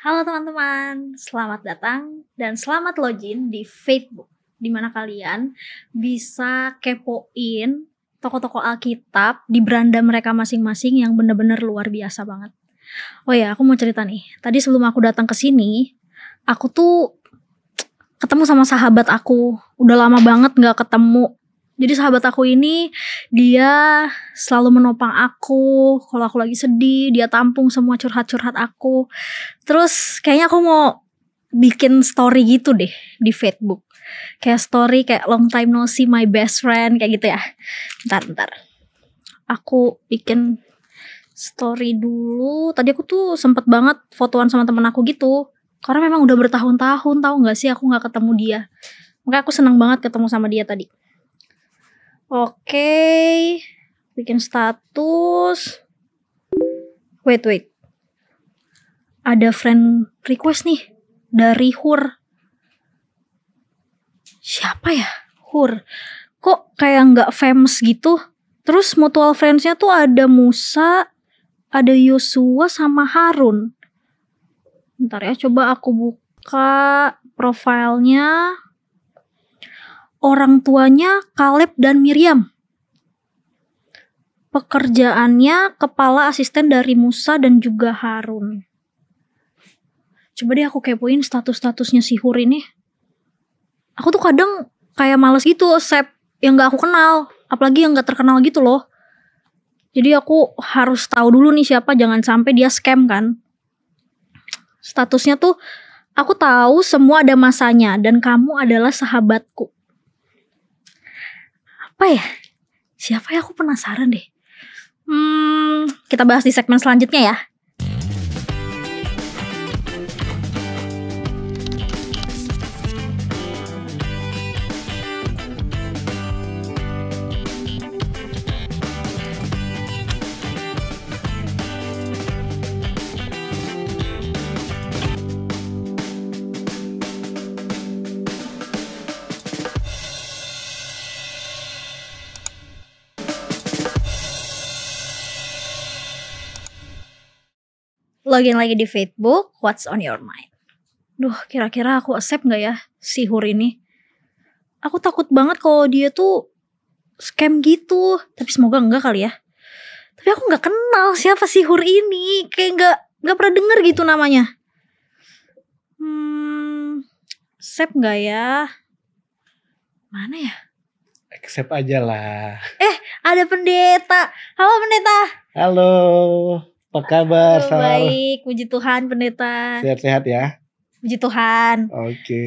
Halo teman-teman, selamat datang dan selamat login di Facebook, di mana kalian bisa kepoin toko-toko Alkitab di beranda mereka masing-masing yang bener-bener luar biasa banget. Oh ya, aku mau cerita nih. Tadi sebelum aku datang ke sini, aku tuh ketemu sama sahabat aku. Udah lama banget gak ketemu. Jadi sahabat aku ini dia selalu menopang aku kalau aku lagi sedih, dia tampung semua curhat-curhat aku. Terus kayaknya aku mau bikin story gitu deh di Facebook. Kayak story kayak long time no see my best friend kayak gitu ya. Bentar. Aku bikin story dulu. Tadi aku tuh sempet banget fotoan sama temen aku gitu. Karena memang udah bertahun-tahun, tahu gak sih aku gak ketemu dia. Makanya aku seneng banget ketemu sama dia tadi. Oke, bikin status. Wait. Ada friend request nih dari Hur. Siapa ya? Hur. Kok kayak nggak famous gitu? Terus mutual friends-nya tuh ada Musa, ada Yosua sama Harun. Bentar ya, coba aku buka profilnya. Orang tuanya Kaleb dan Miriam. Pekerjaannya kepala asisten dari Musa dan juga Harun. Coba deh aku kepoin status-statusnya si Hur ini. Aku tuh kadang kayak males gitu save yang gak aku kenal. Apalagi yang gak terkenal gitu loh. Jadi aku harus tahu dulu nih siapa, jangan sampai dia scam kan. Statusnya tuh, aku tahu semua ada masanya dan kamu adalah sahabatku. Apa ya? Siapa ya? Aku penasaran deh. Kita bahas di segmen selanjutnya ya. Login lagi di Facebook, what's on your mind? Duh, kira-kira aku accept gak ya si Hur ini? Aku takut banget kalau dia tuh scam gitu. Tapi semoga enggak kali ya. Tapi aku gak kenal siapa si Hur ini. Kayak gak pernah denger gitu namanya. Accept gak ya? Mana ya? Accept aja lah. Ada pendeta. Halo pendeta. Halo, apa kabar? Baik, puji Tuhan pendeta. Sehat-sehat ya? Puji Tuhan. Oke.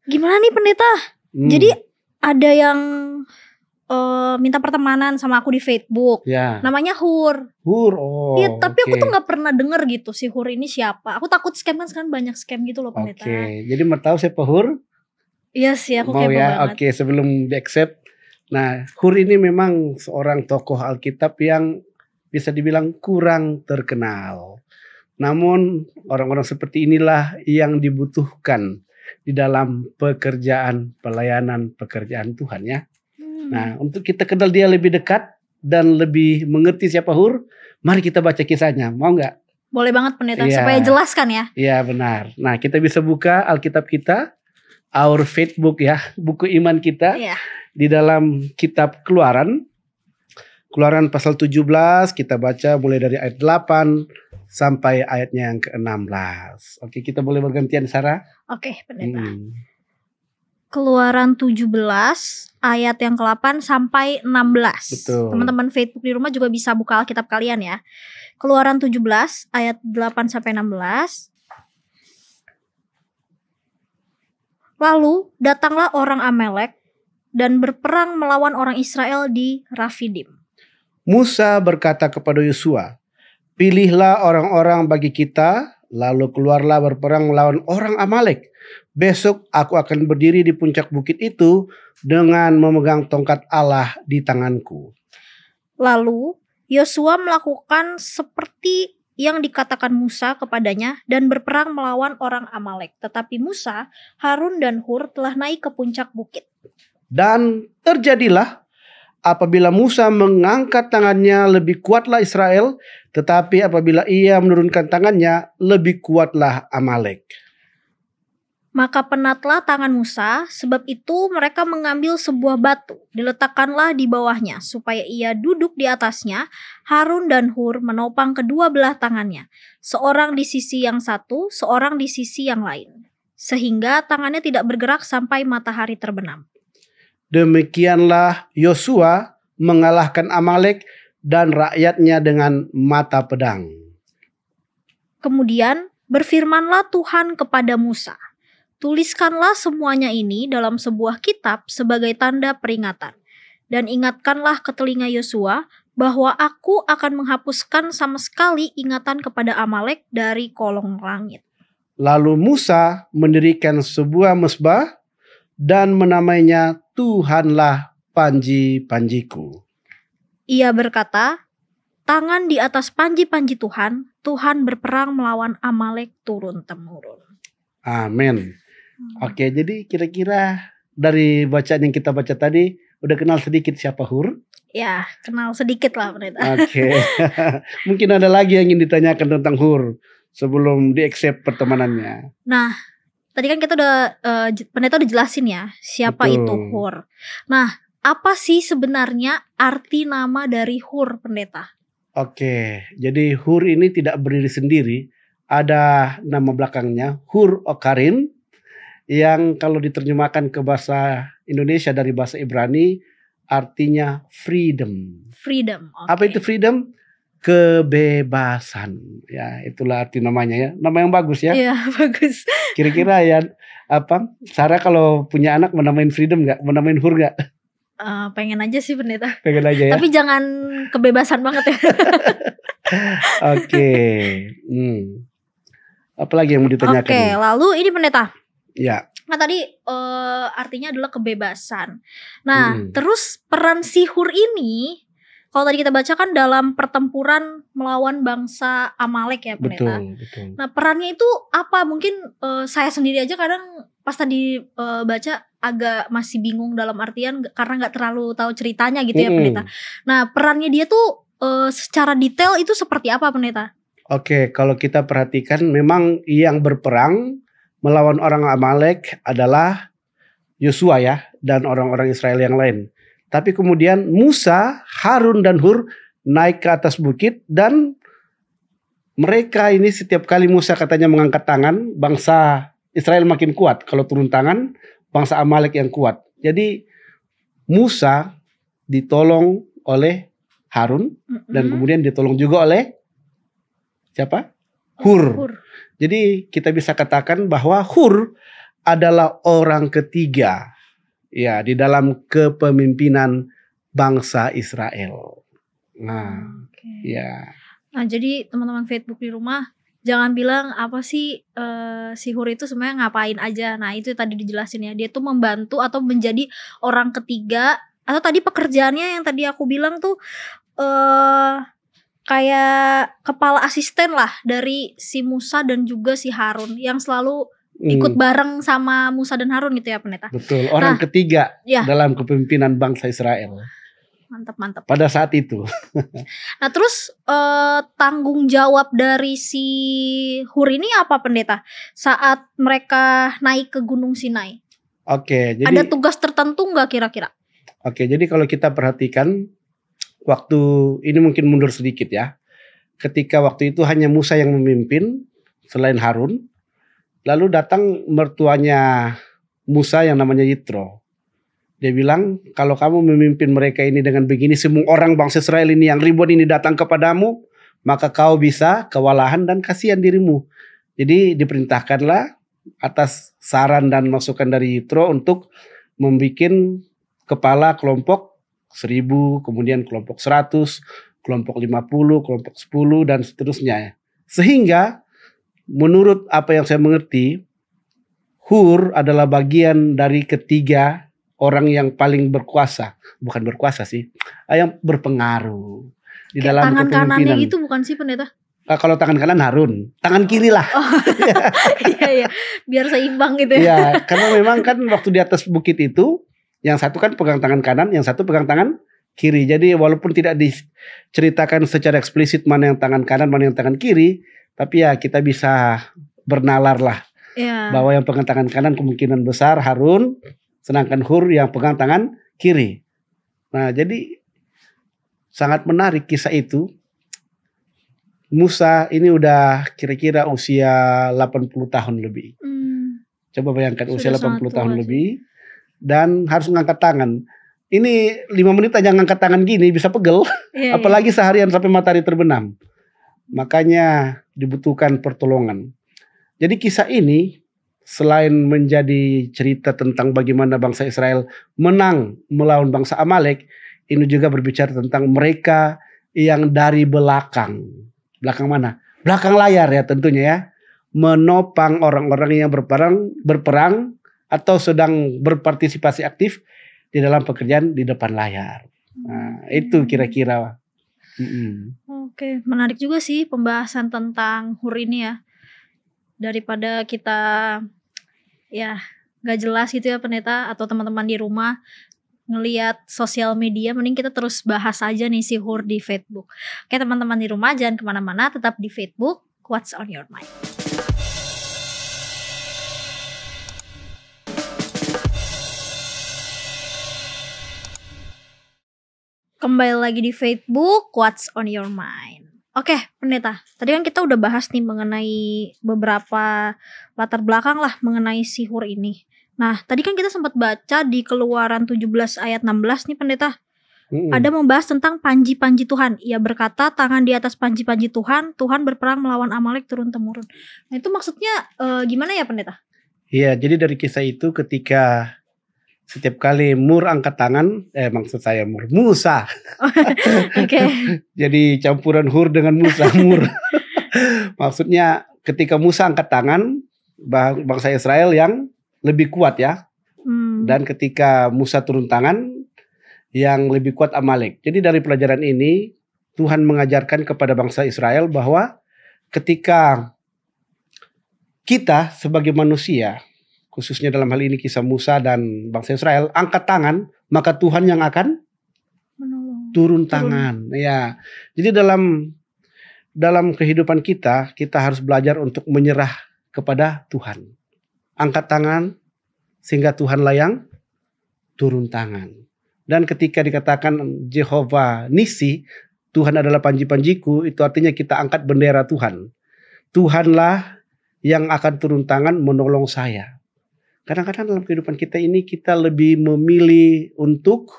Gimana nih pendeta? Jadi ada yang minta pertemanan sama aku di Facebook. Ya. Namanya Hur. Hur, oh. Iya, tapi aku tuh gak pernah denger gitu si Hur ini siapa. Aku takut scam kan, sekarang banyak scam gitu loh pendeta. Oke, jadi mau tahu siapa Hur? Iya sih, aku mau kepo ya? banget. Oke, sebelum di-accept. Nah, Hur ini memang seorang tokoh Alkitab yang bisa dibilang kurang terkenal. Namun orang-orang seperti inilah yang dibutuhkan di dalam pekerjaan Tuhan ya. Nah, untuk kita kenal dia lebih dekat dan lebih mengerti siapa Hur, mari kita baca kisahnya. Mau nggak? Boleh banget pendeta, Iya. supaya jelaskan ya. Iya benar. Nah, kita bisa buka Alkitab kita, our Facebook ya, buku iman kita. Iya. Di dalam kitab Keluaran pasal 17, kita baca mulai dari ayat 8 sampai ayatnya yang ke-16. Oke, kita boleh bergantian Sarah? Oke, pendeta. Keluaran 17 ayat yang ke-8 sampai 16. Betul. Teman-teman Facebook di rumah juga bisa buka Alkitab kalian ya. Keluaran 17 ayat 8 sampai 16. Lalu datanglah orang Amalek dan berperang melawan orang Israel di Rafidim. Musa berkata kepada Yosua, "Pilihlah orang-orang bagi kita, lalu keluarlah berperang melawan orang Amalek. Besok aku akan berdiri di puncak bukit itu dengan memegang tongkat Allah di tanganku." Lalu Yosua melakukan seperti yang dikatakan Musa kepadanya dan berperang melawan orang Amalek. Tetapi Musa, Harun dan Hur telah naik ke puncak bukit. Dan terjadilah apabila Musa mengangkat tangannya lebih kuatlah Israel, tetapi apabila ia menurunkan tangannya lebih kuatlah Amalek. Maka penatlah tangan Musa, sebab itu mereka mengambil sebuah batu, diletakkanlah di bawahnya, supaya ia duduk di atasnya. Harun dan Hur menopang kedua belah tangannya, seorang di sisi yang satu, seorang di sisi yang lain, sehingga tangannya tidak bergerak sampai matahari terbenam. Demikianlah Yosua mengalahkan Amalek dan rakyatnya dengan mata pedang. Kemudian berfirmanlah Tuhan kepada Musa, tuliskanlah semuanya ini dalam sebuah kitab sebagai tanda peringatan. Dan ingatkanlah ke telinga Yosua bahwa aku akan menghapuskan sama sekali ingatan kepada Amalek dari kolong langit. Lalu Musa mendirikan sebuah mezbah dan menamainya Tuhanlah panji-panjiku. Ia berkata, tangan di atas panji-panji Tuhan, Tuhan berperang melawan Amalek turun-temurun. Amin. Oke, jadi kira-kira dari bacaan yang kita baca tadi, udah kenal sedikit siapa Hur? Ya, kenal sedikit lah pendeta. Oke. Mungkin ada lagi yang ingin ditanyakan tentang Hur sebelum di-accept pertemanannya. Nah, tadi kan kita udah, pendeta udah jelasin ya, siapa Betul. itu Hur. Nah, apa sih sebenarnya arti nama dari Hur, pendeta? Oke, jadi Hur ini tidak berdiri sendiri. Ada nama belakangnya, Hur Okarin, yang kalau diterjemahkan ke bahasa Indonesia dari bahasa Ibrani artinya freedom. Freedom. Okay. Apa itu freedom? Kebebasan. Ya, itulah arti namanya ya. Nama yang bagus ya. Iya, bagus. Kira-kira ya apa? Sarah kalau punya anak mau namain freedom nggak? Mau namain Hur nggak? Pengen aja sih pendeta. Pengen aja ya. Tapi jangan kebebasan banget ya. Oke. Apalagi yang mau ditanyakan? Oke, lalu ini pendeta. Ya. Nah tadi artinya adalah kebebasan. Nah terus peran si Hur ini, kalau tadi kita bacakan dalam pertempuran melawan bangsa Amalek ya pendeta. Betul. Nah perannya itu apa? Mungkin saya sendiri aja kadang pas tadi baca agak masih bingung dalam artian karena nggak terlalu tahu ceritanya gitu ya pendeta. Nah perannya dia tuh secara detail itu seperti apa pendeta? Oke, kalau kita perhatikan memang yang berperang melawan orang Amalek adalah Yosua ya, dan orang-orang Israel yang lain. Tapi kemudian Musa, Harun dan Hur naik ke atas bukit, dan mereka ini setiap kali Musa katanya mengangkat tangan, bangsa Israel makin kuat. Kalau turun tangan, bangsa Amalek yang kuat. Jadi Musa ditolong oleh Harun dan kemudian ditolong juga oleh siapa? Hur. Jadi kita bisa katakan bahwa Hur adalah orang ketiga ya di dalam kepemimpinan bangsa Israel. Nah, ya. Nah, jadi teman-teman Facebook di rumah jangan bilang apa sih si Hur itu sebenarnya ngapain aja. Nah, itu tadi dijelasin ya. Dia tuh membantu atau menjadi orang ketiga, atau tadi pekerjaannya yang tadi aku bilang tuh kayak kepala asisten lah dari si Musa dan juga si Harun yang selalu ikut bareng sama Musa dan Harun gitu ya pendeta. Betul, orang ketiga dalam kepemimpinan bangsa Israel. Mantap. Pada saat itu. Nah terus tanggung jawab dari si Hur ini apa pendeta? Saat mereka naik ke Gunung Sinai. Oke, jadi ada tugas tertentu nggak kira-kira? Oke, jadi kalau kita perhatikan waktu ini mungkin mundur sedikit ya. Ketika waktu itu hanya Musa yang memimpin selain Harun. Lalu datang mertuanya Musa yang namanya Yitro. Dia bilang, kalau kamu memimpin mereka ini dengan begini, semua orang bangsa Israel ini yang ribuan ini datang kepadamu, maka kau bisa kewalahan dan kasihan dirimu. Jadi diperintahkanlah atas saran dan masukan dari Yitro untuk membuat kepala kelompok 1000, kemudian kelompok 100, kelompok 50, kelompok 10 dan seterusnya. Sehingga menurut apa yang saya mengerti, Hur adalah bagian dari ketiga orang yang paling berkuasa, bukan berkuasa sih, yang berpengaruh di dalam tangan kepemimpinan. Kanannya gitu bukan sih pendeta? Kalau tangan kanan Harun, tangan kiri lah. Iya, biar seimbang gitu ya. Iya, karena memang kan waktu di atas bukit itu, yang satu kan pegang tangan kanan, yang satu pegang tangan kiri. Jadi walaupun tidak diceritakan secara eksplisit mana yang tangan kanan, mana yang tangan kiri, tapi ya kita bisa bernalar lah bahwa yang pegang tangan kanan kemungkinan besar Harun, sedangkan Hur yang pegang tangan kiri. Nah, jadi sangat menarik kisah itu. Musa ini udah kira-kira usia 80 tahun lebih. Coba bayangkan usia 80 tahun lebih dan harus ngangkat tangan. Ini 5 menit aja ngangkat tangan gini bisa pegel. Apalagi seharian sampai matahari terbenam. Makanya dibutuhkan pertolongan. Jadi kisah ini selain menjadi cerita tentang bagaimana bangsa Israel menang melawan bangsa Amalek, ini juga berbicara tentang mereka yang dari belakang. Belakang mana? Belakang layar ya tentunya ya. Menopang orang-orang yang berperang atau sedang berpartisipasi aktif di dalam pekerjaan di depan layar. Nah, itu kira-kira. Oke, menarik juga sih pembahasan tentang Hur ini ya. Daripada kita ya gak jelas gitu ya pendeta atau teman-teman di rumah ngelihat sosial media, mending kita terus bahas aja nih si Hur di Facebook. Oke teman-teman di rumah jangan kemana-mana, tetap di Facebook What's on Your Mind. Kembali lagi di Facebook What's on Your Mind. Oke pendeta, tadi kan kita udah bahas nih mengenai beberapa latar belakang lah mengenai si Hur ini. Nah, tadi kan kita sempat baca di Keluaran 17 ayat 16 nih pendeta. Ada membahas tentang panji-panji Tuhan. Ia berkata, tangan di atas panji-panji Tuhan, Tuhan berperang melawan Amalek turun-temurun. Nah, itu maksudnya gimana ya pendeta? Iya, jadi dari kisah itu ketika setiap kali angkat tangan, maksud saya Musa. Oke. Jadi campuran Hur dengan Musa, Maksudnya ketika Musa angkat tangan, bangsa Israel yang lebih kuat ya. Dan ketika Musa turun tangan, yang lebih kuat Amalek. Jadi dari pelajaran ini, Tuhan mengajarkan kepada bangsa Israel bahwa ketika kita sebagai manusia, khususnya dalam hal ini kisah Musa dan bangsa Israel, angkat tangan, maka Tuhan yang akan turun tangan. Ya, jadi dalam kehidupan kita harus belajar untuk menyerah kepada Tuhan. Angkat tangan sehingga Tuhanlah yang turun tangan. Dan ketika dikatakan Jehovah Nisi, Tuhan adalah panji-panjiku, itu artinya kita angkat bendera Tuhan. Tuhanlah yang akan turun tangan menolong saya. Kadang-kadang dalam kehidupan kita ini kita lebih memilih untuk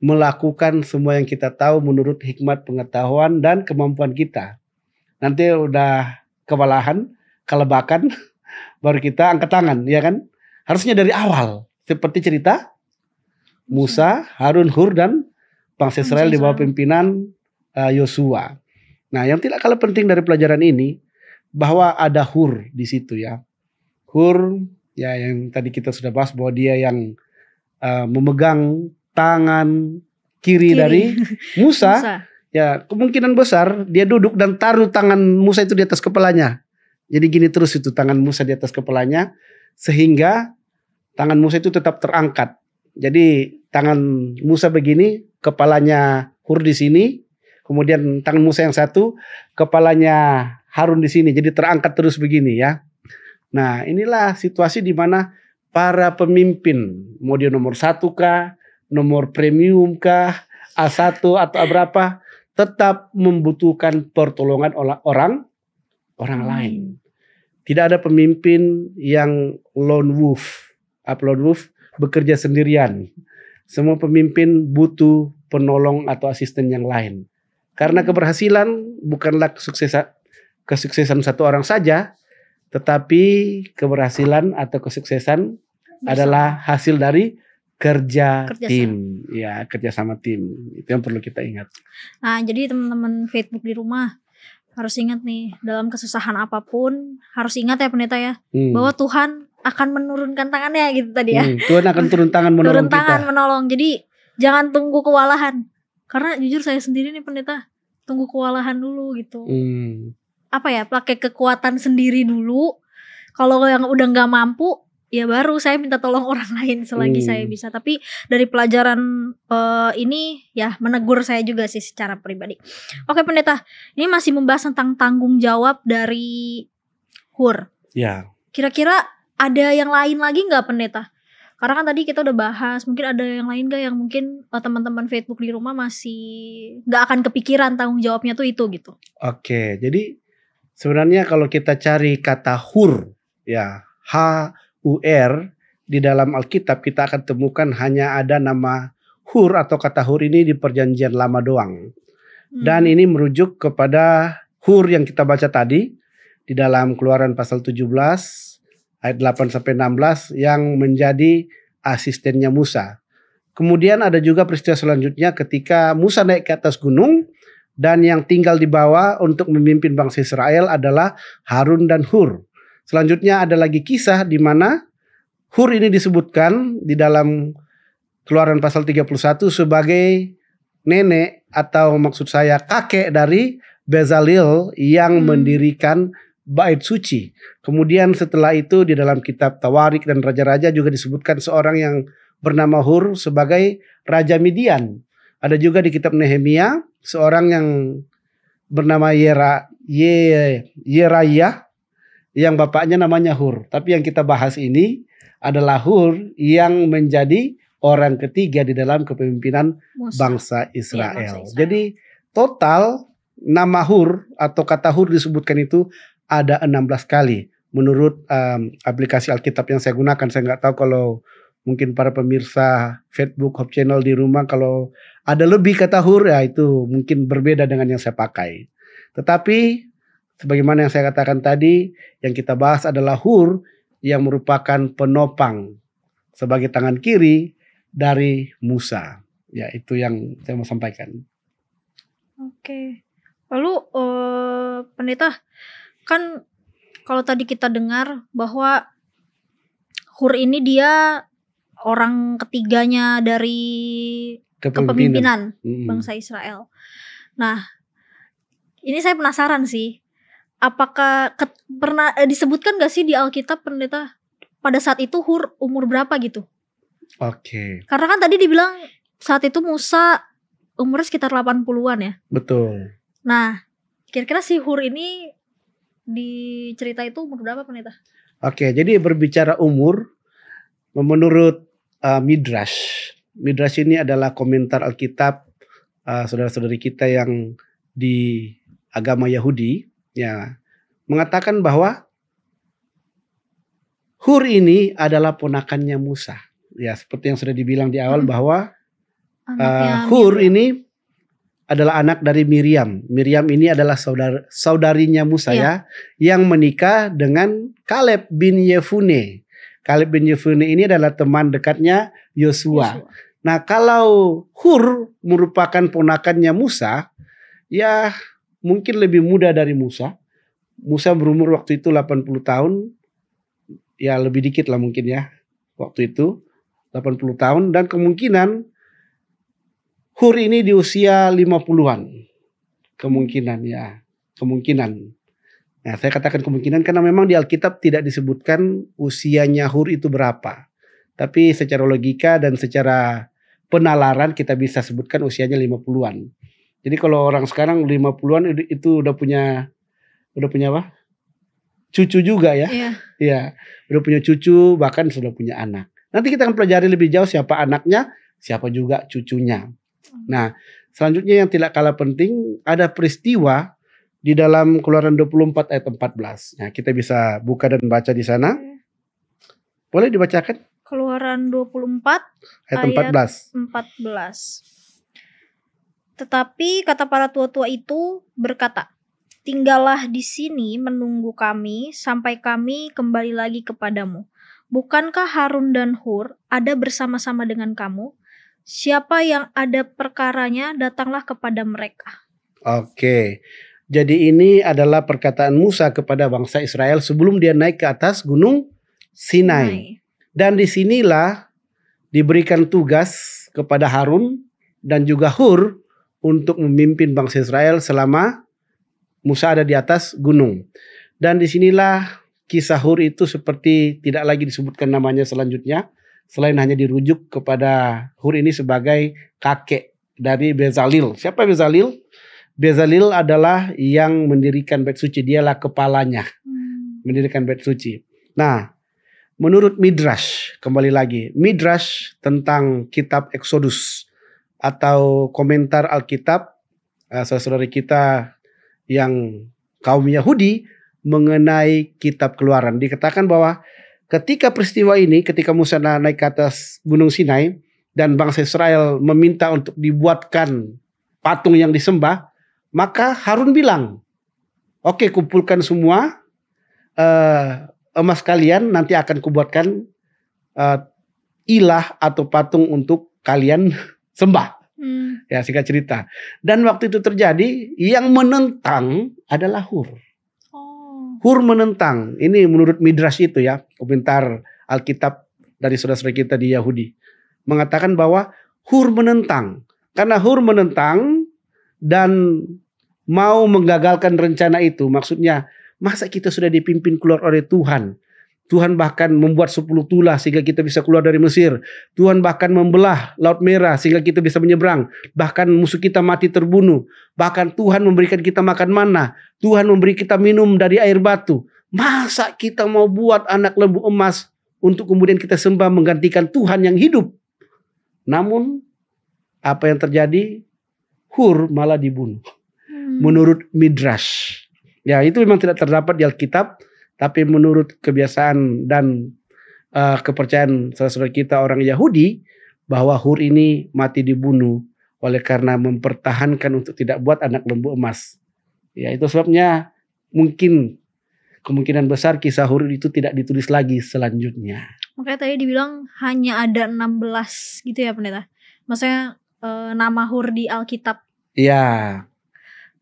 melakukan semua yang kita tahu menurut hikmat, pengetahuan, dan kemampuan kita. Nanti udah kelebakan, baru kita angkat tangan, ya kan? Harusnya dari awal, seperti cerita Musa, Harun, Hur, dan bangsa Israel di bawah pimpinan Yosua. Nah, yang tidak kalah penting dari pelajaran ini, bahwa ada Hur di situ ya. Hur, ya yang tadi kita sudah bahas bahwa dia yang memegang tangan kiri dari Musa. Ya, kemungkinan besar dia duduk dan taruh tangan Musa itu di atas kepalanya. Jadi gini terus itu tangan Musa di atas kepalanya, sehingga tangan Musa itu tetap terangkat. Jadi tangan Musa begini, kepalanya Hur di sini, kemudian tangan Musa yang satu, kepalanya Harun di sini. Jadi terangkat terus begini ya. Nah, inilah situasi di mana para pemimpin, mau dia nomor 1 kah, nomor premium kah, A1 atau A berapa, tetap membutuhkan pertolongan orang lain. Tidak ada pemimpin yang lone wolf. Lone wolf bekerja sendirian. Semua pemimpin butuh penolong atau asisten yang lain. Karena keberhasilan bukanlah kesuksesan satu orang saja, tetapi keberhasilan atau kesuksesan adalah hasil dari kerja tim. Ya, kerja sama tim. Itu yang perlu kita ingat. Nah, jadi teman-teman Facebook di rumah harus ingat nih, dalam kesusahan apapun harus ingat ya pendeta ya, bahwa Tuhan akan menurunkan tangannya gitu tadi ya. Tuhan akan turun tangan menolong kita. Menolong. Jadi jangan tunggu kewalahan. Karena jujur saya sendiri nih pendeta, tunggu kewalahan dulu gitu. Apa ya, pakai kekuatan sendiri dulu. Kalau yang udah nggak mampu, ya baru saya minta tolong orang lain selagi saya bisa. Tapi dari pelajaran ini ya menegur saya juga sih secara pribadi. Oke pendeta, ini masih membahas tentang tanggung jawab dari Hur. Ya. Kira-kira ada yang lain lagi nggak pendeta? Karena kan tadi kita udah bahas, mungkin ada yang lain gak yang mungkin teman-teman Facebook di rumah masih nggak akan kepikiran tanggung jawabnya tuh itu gitu. Oke, jadi sebenarnya kalau kita cari kata Hur, ya Hur di dalam Alkitab kita akan temukan hanya ada nama Hur atau kata Hur ini di Perjanjian Lama doang. Dan ini merujuk kepada Hur yang kita baca tadi di dalam Keluaran pasal 17 ayat 8 sampai 16 yang menjadi asistennya Musa. Kemudian ada juga peristiwa selanjutnya ketika Musa naik ke atas gunung dan yang tinggal di bawah untuk memimpin bangsa Israel adalah Harun dan Hur. Selanjutnya ada lagi kisah di mana Hur ini disebutkan di dalam Keluaran pasal 31 sebagai nenek atau maksud saya kakek dari Bezalel yang mendirikan bait suci. Kemudian setelah itu di dalam kitab Tawarik dan Raja-Raja juga disebutkan seorang yang bernama Hur sebagai Raja Midian. Ada juga di kitab Nehemia seorang yang bernama Yerayah yang bapaknya namanya Hur. Tapi yang kita bahas ini adalah Hur yang menjadi orang ketiga di dalam kepemimpinan bangsa Israel. Ya, bangsa Israel. Jadi total nama Hur atau kata Hur disebutkan itu ada 16 kali menurut aplikasi Alkitab yang saya gunakan. Saya nggak tahu kalau mungkin para pemirsa Facebook Hope Channel di rumah kalau ada lebih kata Hur ya itu mungkin berbeda dengan yang saya pakai. Tetapi sebagaimana yang saya katakan tadi, yang kita bahas adalah Hur yang merupakan penopang sebagai tangan kiri dari Musa. Ya itu yang saya mau sampaikan. Oke. Lalu pendeta, kan kalau tadi kita dengar bahwa Hur ini dia orang ketiganya dari kepemimpinan bangsa Israel. Nah, ini saya penasaran sih, apakah pernah disebutkan gak sih di Alkitab pendeta pada saat itu Hur umur berapa gitu? Oke. Karena kan tadi dibilang saat itu Musa umurnya sekitar 80-an ya. Betul. Nah, kira-kira si Hur ini di cerita itu umur berapa pendeta? Oke, jadi berbicara umur menurut Midrash ini adalah komentar Alkitab saudara-saudari kita yang di agama Yahudi ya mengatakan bahwa Hur ini adalah ponakannya Musa. Ya, seperti yang sudah dibilang di awal bahwa Hur ini adalah anak dari Miriam. Miriam ini adalah saudarinya Musa ya, yang menikah dengan Kaleb bin Yefune. Kaleb bin Yefune ini adalah teman dekatnya Yosua. Nah, kalau Hur merupakan ponakannya Musa, ya mungkin lebih muda dari Musa. Musa berumur waktu itu 80 tahun. Ya lebih dikit lah mungkin ya. Waktu itu 80 tahun dan kemungkinan Hur ini di usia 50-an. Kemungkinan. Nah, saya katakan kemungkinan karena memang di Alkitab tidak disebutkan usianya Hur itu berapa. Tapi secara logika dan secara penalaran kita bisa sebutkan usianya 50-an. Jadi kalau orang sekarang 50-an itu udah punya apa? Cucu juga ya. Iya. Udah punya cucu bahkan sudah punya anak. Nanti kita akan pelajari lebih jauh siapa anaknya, siapa juga cucunya. Nah, selanjutnya yang tidak kalah penting ada peristiwa di dalam Keluaran 24 ayat 14. Nah, kita bisa buka dan baca di sana. Boleh dibacakan? Keluaran 24 ayat 14. Tetapi kata para tua-tua itu berkata, "Tinggallah di sini menunggu kami sampai kami kembali lagi kepadamu. Bukankah Harun dan Hur ada bersama-sama dengan kamu? Siapa yang ada perkaranya, datanglah kepada mereka." Oke. Jadi ini adalah perkataan Musa kepada bangsa Israel sebelum dia naik ke atas gunung Sinai. Dan disinilah diberikan tugas kepada Harun dan juga Hur untuk memimpin bangsa Israel selama Musa ada di atas gunung. Dan disinilah kisah Hur itu seperti tidak lagi disebutkan namanya selanjutnya, selain hanya dirujuk kepada Hur ini sebagai kakek dari Bezalil. Siapa Bezalil? Bezalil adalah yang mendirikan bait suci, dialah kepalanya. Mendirikan bait suci. Nah, menurut Midrash, kembali lagi, Midrash tentang kitab Exodus atau komentar Alkitab, saudara kita yang kaum Yahudi mengenai kitab Keluaran, dikatakan bahwa ketika peristiwa ini, ketika Musa naik ke atas Gunung Sinai dan bangsa Israel meminta untuk dibuatkan patung yang disembah, maka Harun bilang, oke, kumpulkan semua emas kalian, nanti akan kubuatkan ilah atau patung untuk kalian sembah. Ya, singkat cerita. Dan waktu itu terjadi, yang menentang adalah Hur. Hur menentang. Ini menurut Midrash itu ya, komentar Alkitab dari saudara-saudara kita di Yahudi, mengatakan bahwa Hur menentang. Karena Hur menentang dan mau menggagalkan rencana itu. Maksudnya, masa kita sudah dipimpin keluar oleh Tuhan. Tuhan bahkan membuat 10 tulah sehingga kita bisa keluar dari Mesir. Tuhan bahkan membelah Laut Merah sehingga kita bisa menyeberang. Bahkan musuh kita mati terbunuh. Bahkan Tuhan memberikan kita makan mana. Tuhan memberi kita minum dari air batu. Masa kita mau buat anak lembu emas untuk kemudian kita sembah menggantikan Tuhan yang hidup? Namun apa yang terjadi? Hur malah dibunuh. Menurut Midrash. Ya, itu memang tidak terdapat di Alkitab, tapi menurut kebiasaan dan kepercayaan saudara-saudara kita orang Yahudi, bahwa Hur ini mati dibunuh oleh karena mempertahankan untuk tidak buat anak lembu emas. Ya, itu sebabnya mungkin kemungkinan besar kisah Hur itu tidak ditulis lagi selanjutnya. Makanya tadi dibilang hanya ada 16 gitu ya pendeta. Maksudnya nama Hur di Alkitab. Iya.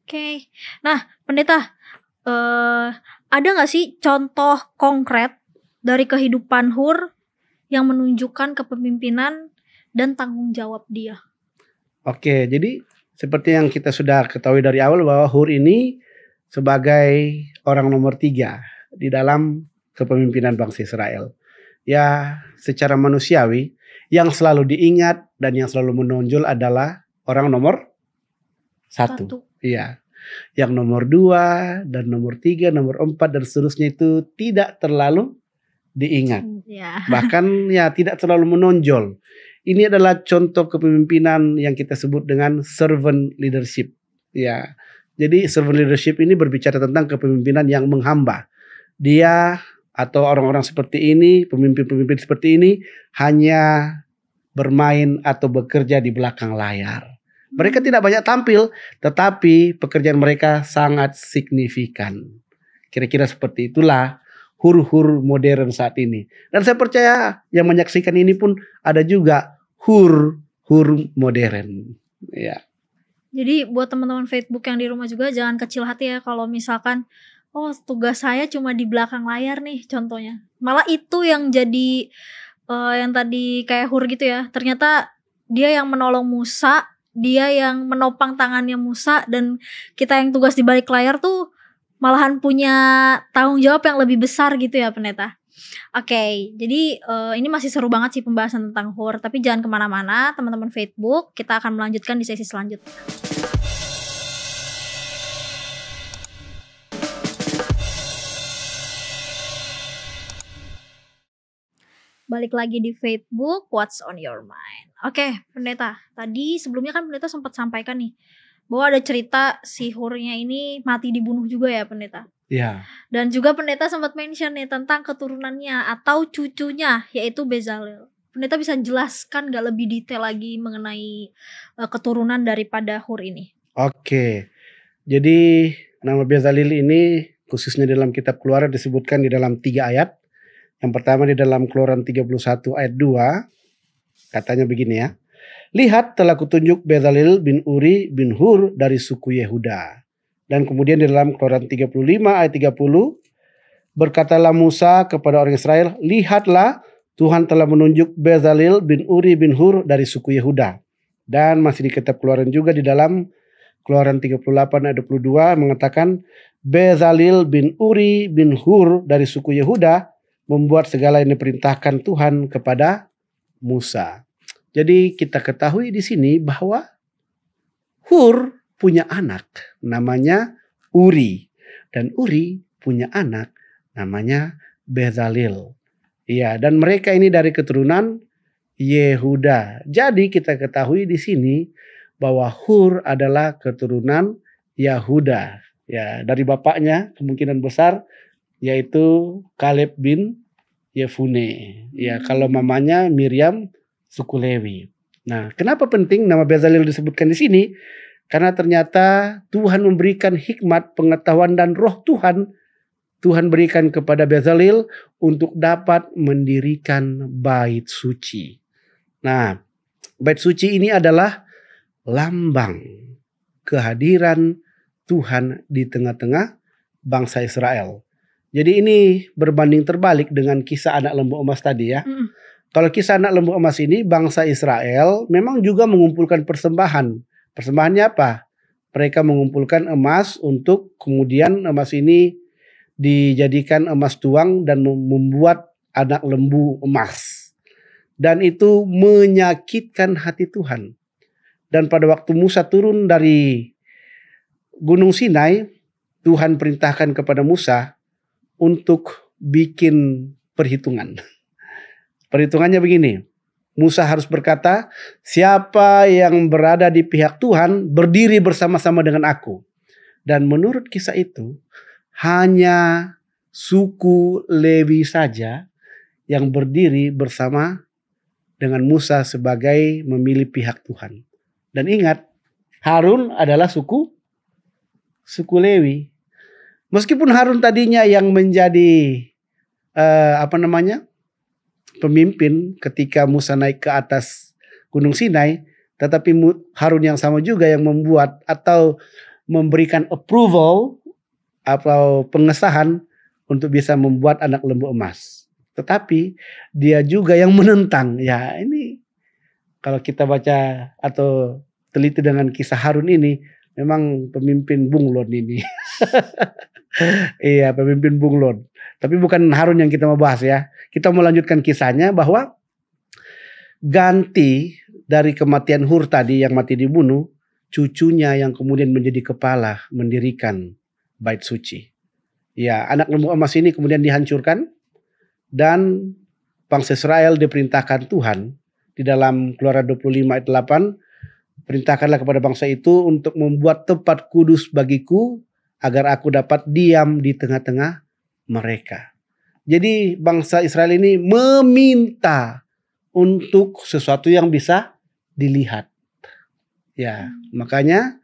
Oke. Nah, pendeta, ada gak sih contoh konkret dari kehidupan Hur yang menunjukkan kepemimpinan dan tanggung jawab dia? Oke, jadi seperti yang kita sudah ketahui dari awal bahwa Hur ini sebagai orang nomor 3 di dalam kepemimpinan bangsa Israel. Ya, secara manusiawi yang selalu diingat dan yang selalu menonjol adalah orang nomor 1. Iya. Yang nomor 2 dan nomor 3, nomor 4 dan seterusnya itu tidak terlalu diingat. Bahkan ya tidak terlalu menonjol. Ini adalah contoh kepemimpinan yang kita sebut dengan servant leadership. Ya. Jadi servant leadership ini berbicara tentang kepemimpinan yang menghamba. Dia atau orang-orang seperti ini, pemimpin-pemimpin seperti ini hanya bermain atau bekerja di belakang layar. Mereka tidak banyak tampil, tetapi pekerjaan mereka sangat signifikan. Kira-kira seperti itulah Hur-Hur modern saat ini. Dan saya percaya yang menyaksikan ini pun ada juga Hur-Hur modern. Ya. Jadi buat teman-teman Facebook yang di rumah juga jangan kecil hati ya kalau misalkan tugas saya cuma di belakang layar nih contohnya. Malah itu yang jadi yang tadi kayak Hur gitu ya. Ternyata dia yang menolong Musa, dia yang menopang tangannya Musa, dan kita yang tugas di balik layar tuh malahan punya tanggung jawab yang lebih besar gitu ya pendeta. Oke, jadi ini masih seru banget sih pembahasan tentang Hur, tapi jangan kemana-mana teman-teman Facebook, kita akan melanjutkan di sesi selanjutnya. Balik lagi di Facebook, What's on your mind? Oke, pendeta, tadi sebelumnya kan pendeta sempat sampaikan nih bahwa ada cerita si Hurnya ini mati dibunuh juga ya pendeta. Iya. Dan juga pendeta sempat mention nih tentang keturunannya atau cucunya, yaitu Bezalel. Pendeta bisa jelaskan gak lebih detail lagi mengenai keturunan daripada Hur ini? Oke, jadi nama Bezalel ini khususnya dalam kitab Keluaran disebutkan di dalam 3 ayat. Yang pertama di dalam Keluaran 31 ayat 2, katanya begini ya. Lihat telah kutunjuk Bezalel bin Uri bin Hur dari suku Yehuda. Dan kemudian di dalam Keluaran 35 ayat 30, berkatalah Musa kepada orang Israel, lihatlah Tuhan telah menunjuk Bezalel bin Uri bin Hur dari suku Yehuda. Dan masih di kitab Keluaran juga di dalam Keluaran 38 ayat 22 mengatakan, Bezalel bin Uri bin Hur dari suku Yehuda membuat segala yang diperintahkan Tuhan kepada Musa. Jadi kita ketahui di sini bahwa Hur punya anak namanya Uri, dan Uri punya anak namanya Bezalel. Iya, dan mereka ini dari keturunan Yehuda. Jadi kita ketahui di sini bahwa Hur adalah keturunan Yehuda. Ya, dari bapaknya kemungkinan besar yaitu Kaleb bin Yefune. Ya, kalau mamanya Miriam suku Lewi. Nah, kenapa penting nama Bezalel disebutkan di sini? Karena ternyata Tuhan memberikan hikmat, pengetahuan dan roh Tuhan berikan kepada Bezalel untuk dapat mendirikan bait suci. Nah, bait suci ini adalah lambang kehadiran Tuhan di tengah-tengah bangsa Israel. Jadi ini berbanding terbalik dengan kisah anak lembu emas tadi ya. Kalau kisah anak lembu emas ini, bangsa Israel memang juga mengumpulkan persembahan. Persembahannya apa? Mereka mengumpulkan emas untuk kemudian emas ini dijadikan emas tuang dan membuat anak lembu emas. Dan itu menyakitkan hati Tuhan. Dan pada waktu Musa turun dari Gunung Sinai, Tuhan perintahkan kepada Musa untuk bikin perhitungan. Perhitungannya begini, Musa harus berkata, siapa yang berada di pihak Tuhan berdiri bersama-sama dengan aku. Dan menurut kisah itu, hanya suku Lewi saja yang berdiri bersama dengan Musa sebagai memilih pihak Tuhan. Dan ingat, Harun adalah suku Lewi. Meskipun Harun tadinya yang menjadi pemimpin ketika Musa naik ke atas Gunung Sinai, tetapi Harun yang sama juga yang membuat atau memberikan approval atau pengesahan untuk bisa membuat anak lembu emas. Tetapi dia juga yang menentang. Ya, ini kalau kita baca atau teliti dengan kisah Harun ini, memang pemimpin bunglon ini. Iya, pemimpin bunglon. Tapi bukan Harun yang kita mau bahas ya. Kita melanjutkan kisahnya bahwa ganti dari kematian Hur tadi yang mati dibunuh, cucunya yang kemudian menjadi kepala mendirikan bait suci. Ya, anak lembu emas ini kemudian dihancurkan dan bangsa Israel diperintahkan Tuhan di dalam Keluaran 25 ayat 8, perintahkanlah kepada bangsa itu untuk membuat tempat kudus bagiku agar aku dapat diam di tengah-tengah mereka. Jadi bangsa Israel ini meminta untuk sesuatu yang bisa dilihat. Ya, makanya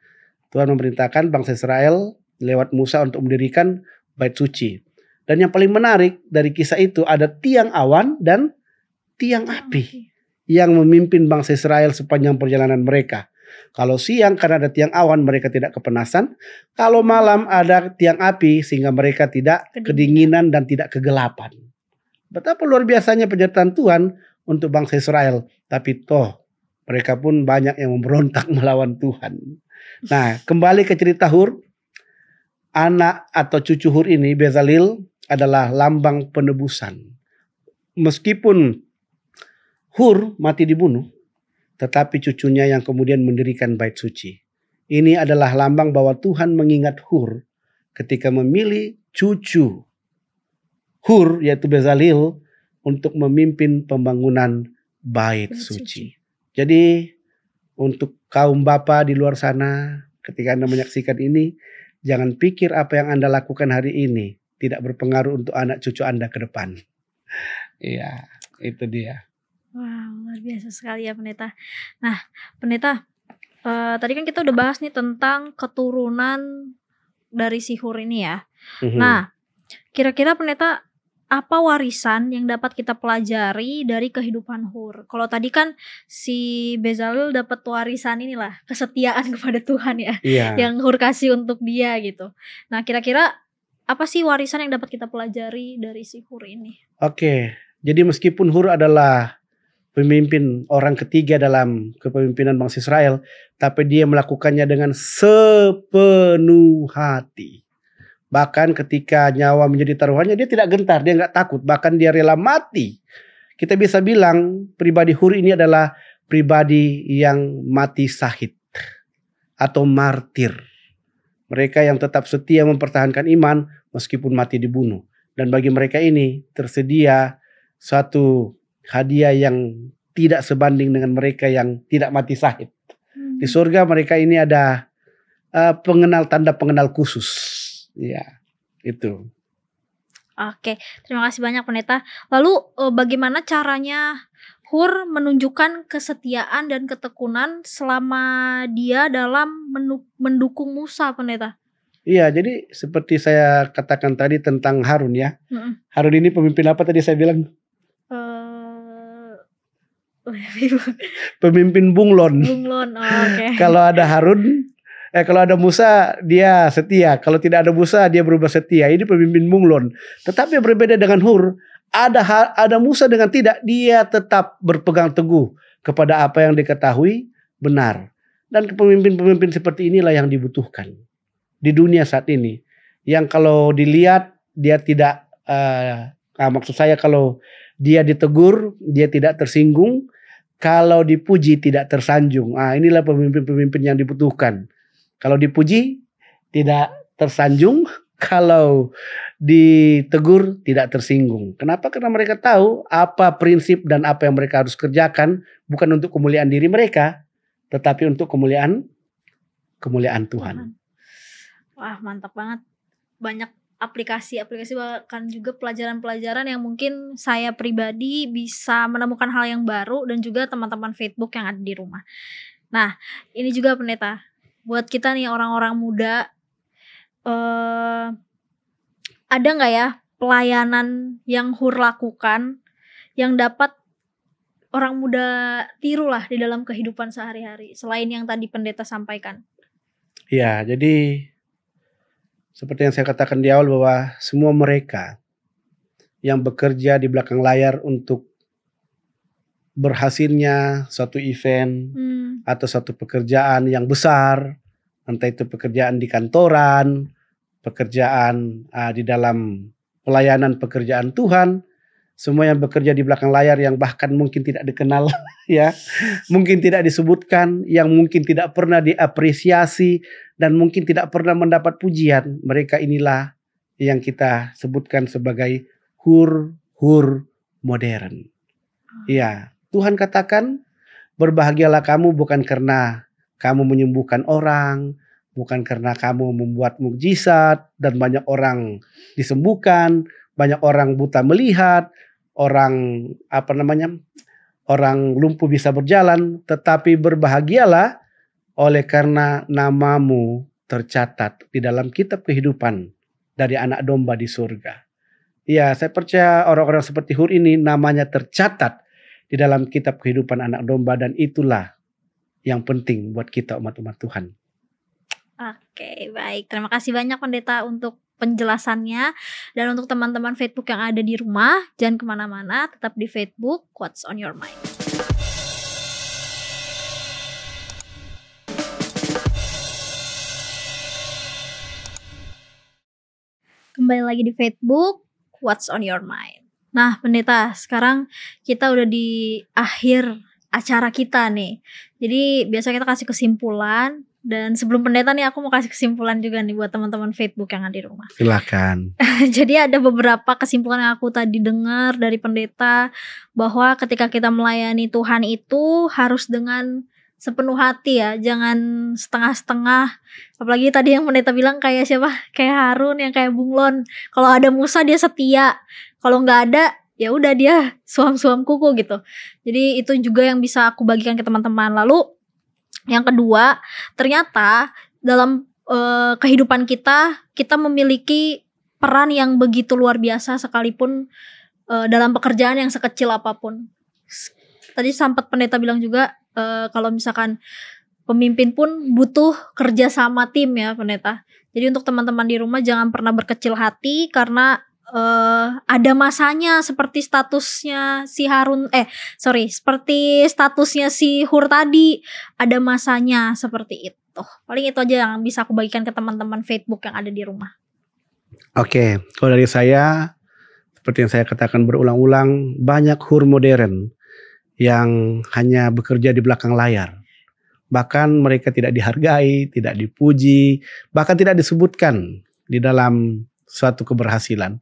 Tuhan memerintahkan bangsa Israel lewat Musa untuk mendirikan bait suci. Dan yang paling menarik dari kisah itu ada tiang awan dan tiang api yang memimpin bangsa Israel sepanjang perjalanan mereka. Kalau siang karena ada tiang awan mereka tidak kepanasan. Kalau malam ada tiang api sehingga mereka tidak kedinginan dan tidak kegelapan. Betapa luar biasanya penyertaan Tuhan untuk bangsa Israel. Tapi toh mereka pun banyak yang memberontak melawan Tuhan. Nah, kembali ke cerita Hur. Anak atau cucu Hur ini, Bezalel, adalah lambang penebusan. Meskipun Hur mati dibunuh, tetapi cucunya yang kemudian mendirikan bait suci. Ini adalah lambang bahwa Tuhan mengingat Hur ketika memilih cucu Hur yaitu Bezalel untuk memimpin pembangunan bait suci. Jadi untuk kaum bapa di luar sana ketika Anda menyaksikan ini, jangan pikir apa yang Anda lakukan hari ini tidak berpengaruh untuk anak cucu Anda ke depan. Iya, itu dia. Wow, luar biasa sekali ya Pendeta. Nah, Pendeta, tadi kan kita udah bahas nih tentang keturunan dari si Hur ini ya. Nah, kira-kira Pendeta, apa warisan yang dapat kita pelajari dari kehidupan Hur? Kalau tadi kan si Bezalel dapat warisan inilah, kesetiaan kepada Tuhan ya. Yang Hur kasih untuk dia gitu. Nah, kira-kira apa sih warisan yang dapat kita pelajari dari si Hur ini? Oke, jadi meskipun Hur adalah pemimpin orang ketiga dalam kepemimpinan bangsa Israel, tapi dia melakukannya dengan sepenuh hati. Bahkan ketika nyawa menjadi taruhannya dia tidak gentar, dia nggak takut, bahkan dia rela mati. Kita bisa bilang pribadi Hur ini adalah pribadi yang mati syahid atau martir. Mereka yang tetap setia mempertahankan iman meskipun mati dibunuh. Dan bagi mereka ini tersedia suatu hadiah yang tidak sebanding dengan mereka yang tidak mati syahid. Di surga mereka ini ada tanda pengenal khusus. Ya, itu. Oke, terima kasih banyak Pendeta. Lalu bagaimana caranya Hur menunjukkan kesetiaan dan ketekunan selama dia dalam mendukung Musa, Pendeta? Iya, jadi seperti saya katakan tadi tentang Harun ya. Harun ini pemimpin apa tadi saya bilang? Pemimpin bunglon. Bunglon, oke. Kalau ada Harun, kalau ada Musa dia setia. Kalau tidak ada Musa dia berubah setia. Ini pemimpin bunglon. Tetapi berbeda dengan Hur. Ada Musa dengan tidak, dia tetap berpegang teguh kepada apa yang diketahui benar. Dan pemimpin-pemimpin seperti inilah yang dibutuhkan di dunia saat ini. Yang kalau dilihat dia tidak, maksud saya kalau dia ditegur dia tidak tersinggung, kalau dipuji tidak tersanjung. Inilah pemimpin-pemimpin yang dibutuhkan. Kalau dipuji tidak tersanjung, kalau ditegur tidak tersinggung. Kenapa? Karena mereka tahu apa prinsip dan apa yang mereka harus kerjakan bukan untuk kemuliaan diri mereka, tetapi untuk kemuliaan Tuhan. Wah, mantap banget. Banyak aplikasi-aplikasi, bahkan juga pelajaran-pelajaran yang mungkin saya pribadi bisa menemukan hal yang baru dan juga teman-teman Facebook yang ada di rumah. Nah, ini juga Pendeta, buat kita nih orang-orang muda, ada nggak ya pelayanan yang Hur lakukan yang dapat orang muda tiru lah di dalam kehidupan sehari-hari selain yang tadi Pendeta sampaikan? Ya, jadi seperti yang saya katakan di awal bahwa semua mereka yang bekerja di belakang layar untuk berhasilnya suatu event atau suatu pekerjaan yang besar, entah itu pekerjaan di kantoran, pekerjaan di dalam pelayanan pekerjaan Tuhan, semua yang bekerja di belakang layar yang bahkan mungkin tidak dikenal ya, mungkin tidak disebutkan, yang mungkin tidak pernah diapresiasi dan mungkin tidak pernah mendapat pujian, mereka inilah yang kita sebutkan sebagai Hur modern. Ya, Tuhan katakan berbahagialah kamu bukan karena kamu menyembuhkan orang, bukan karena kamu membuat mukjizat dan banyak orang disembuhkan, banyak orang buta melihat, orang lumpuh bisa berjalan, tetapi berbahagialah oleh karena namamu tercatat di dalam kitab kehidupan dari anak domba di surga. Ya, saya percaya orang-orang seperti Hur ini namanya tercatat di dalam kitab kehidupan anak domba, dan itulah yang penting buat kita umat-umat Tuhan. Oke, baik. Terima kasih banyak Pendeta untuk penjelasannya. Dan untuk teman-teman Facebook yang ada di rumah, jangan kemana-mana, tetap di Facebook What's on Your Mind. Kembali lagi di Facebook What's on Your Mind. Nah Pendeta, sekarang kita udah di akhir acara kita nih. Jadi biasa kita kasih kesimpulan. Dan sebelum Pendeta nih, aku mau kasih kesimpulan juga nih buat teman-teman Facebook yang ada di rumah. Silakan. Jadi ada beberapa kesimpulan yang aku tadi dengar dari Pendeta, bahwa ketika kita melayani Tuhan itu harus dengan sepenuh hati ya, jangan setengah-setengah. Apalagi tadi yang Pendeta bilang kayak siapa? Kayak Harun yang kayak bunglon. Kalau ada Musa dia setia, kalau nggak ada ya udah dia suam-suam kuku gitu. Jadi itu juga yang bisa aku bagikan ke teman-teman. Lalu yang kedua, ternyata dalam kehidupan kita memiliki peran yang begitu luar biasa sekalipun dalam pekerjaan yang sekecil apapun. Tadi sempat Pendeta bilang juga kalau misalkan pemimpin pun butuh kerja sama tim ya Pendeta. Jadi untuk teman-teman di rumah jangan pernah berkecil hati, karena ada masanya seperti statusnya si seperti statusnya si Hur tadi, ada masanya seperti itu. Paling itu aja yang bisa aku bagikan ke teman-teman Facebook yang ada di rumah. Oke, kalau dari saya, seperti yang saya katakan berulang-ulang, banyak hur modern yang hanya bekerja di belakang layar. Bahkan mereka tidak dihargai, tidak dipuji, bahkan tidak disebutkan di dalam suatu keberhasilan.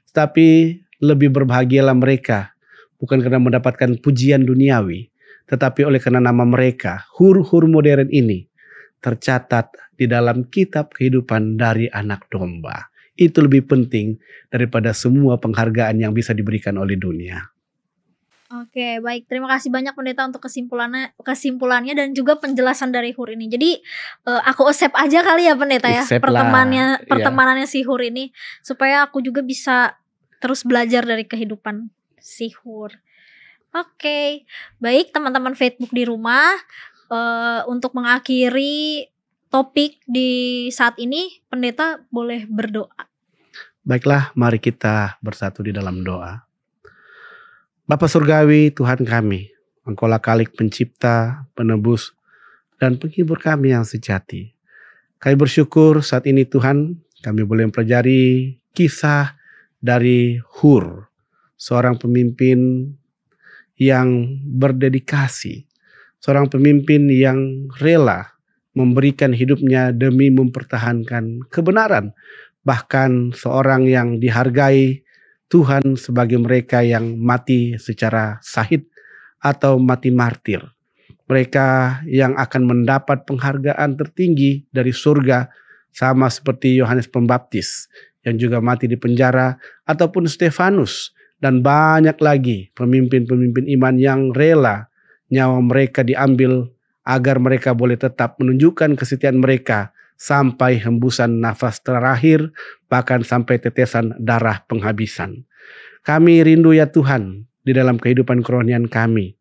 Tetapi lebih berbahagialah mereka, bukan karena mendapatkan pujian duniawi, tetapi oleh karena nama mereka, hur-hur modern ini, tercatat di dalam kitab kehidupan dari anak domba. Itu lebih penting daripada semua penghargaan yang bisa diberikan oleh dunia. Oke, baik. Terima kasih banyak Pendeta untuk kesimpulannya dan juga penjelasan dari Hur ini. Jadi aku accept aja kali ya Pendeta ya, Accept lah, pertemanannya si Hur ini, supaya aku juga bisa terus belajar dari kehidupan si Hur. Oke, baik teman-teman Facebook di rumah, untuk mengakhiri topik di saat ini, Pendeta boleh berdoa. Baiklah, mari kita bersatu di dalam doa. Bapa Surgawi, Tuhan kami, Engkaulah Khalik pencipta, penebus, dan penghibur kami yang sejati. Kami bersyukur saat ini Tuhan, kami boleh mempelajari kisah dari Hur, seorang pemimpin yang berdedikasi, seorang pemimpin yang rela memberikan hidupnya demi mempertahankan kebenaran. Bahkan seorang yang dihargai Tuhan sebagai mereka yang mati secara syahid atau mati martir. Mereka yang akan mendapat penghargaan tertinggi dari surga, sama seperti Yohanes Pembaptis yang juga mati di penjara, ataupun Stefanus, dan banyak lagi pemimpin-pemimpin iman yang rela nyawa mereka diambil agar mereka boleh tetap menunjukkan kesetiaan mereka sampai hembusan nafas terakhir, bahkan sampai tetesan darah penghabisan. Kami rindu ya Tuhan di dalam kehidupan kerohanian kami.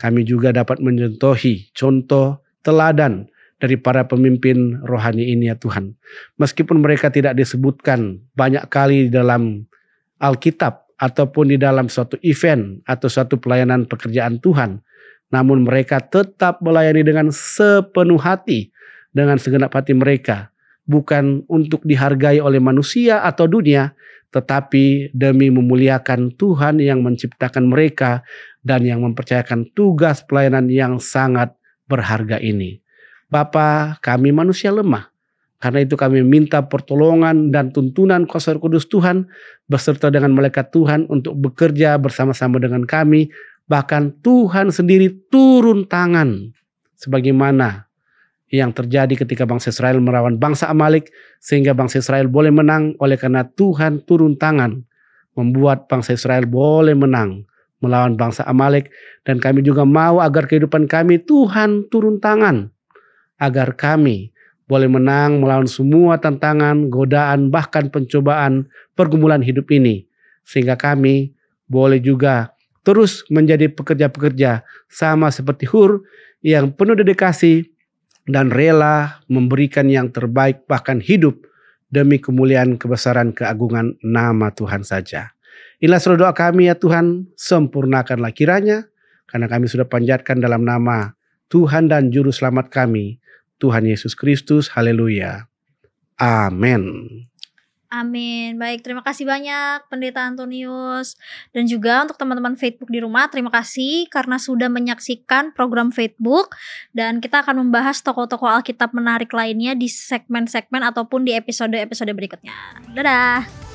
Kami juga dapat mencontohi contoh teladan dari para pemimpin rohani ini ya Tuhan. Meskipun mereka tidak disebutkan banyak kali di dalam Alkitab ataupun di dalam suatu event atau suatu pelayanan pekerjaan Tuhan, namun mereka tetap melayani dengan sepenuh hati, dengan segenap hati mereka, bukan untuk dihargai oleh manusia atau dunia, tetapi demi memuliakan Tuhan yang menciptakan mereka dan yang mempercayakan tugas pelayanan yang sangat berharga ini. Bapa, kami manusia lemah, karena itu kami minta pertolongan dan tuntunan Kuasa Roh Kudus Tuhan beserta dengan malaikat Tuhan untuk bekerja bersama-sama dengan kami. Bahkan Tuhan sendiri turun tangan sebagaimana yang terjadi ketika bangsa Israel melawan bangsa Amalek, sehingga bangsa Israel boleh menang oleh karena Tuhan turun tangan membuat bangsa Israel boleh menang melawan bangsa Amalek. Dan kami juga mau agar kehidupan kami Tuhan turun tangan agar kami boleh menang melawan semua tantangan, godaan, bahkan pencobaan pergumulan hidup ini, sehingga kami boleh juga terus menjadi pekerja-pekerja sama seperti Hur yang penuh dedikasi dan rela memberikan yang terbaik, bahkan hidup demi kemuliaan, kebesaran, keagungan nama Tuhan saja. Inilah seluruh doa kami ya Tuhan, sempurnakanlah kiranya, karena kami sudah panjatkan dalam nama Tuhan dan Juru Selamat kami, Tuhan Yesus Kristus. Haleluya. Amin. Amin. Baik, terima kasih banyak Pendeta Antonius. Dan juga untuk teman-teman Facebook di rumah, terima kasih karena sudah menyaksikan program Facebook. Dan kita akan membahas tokoh-tokoh Alkitab menarik lainnya di segmen-segmen ataupun di episode-episode berikutnya. Dadah!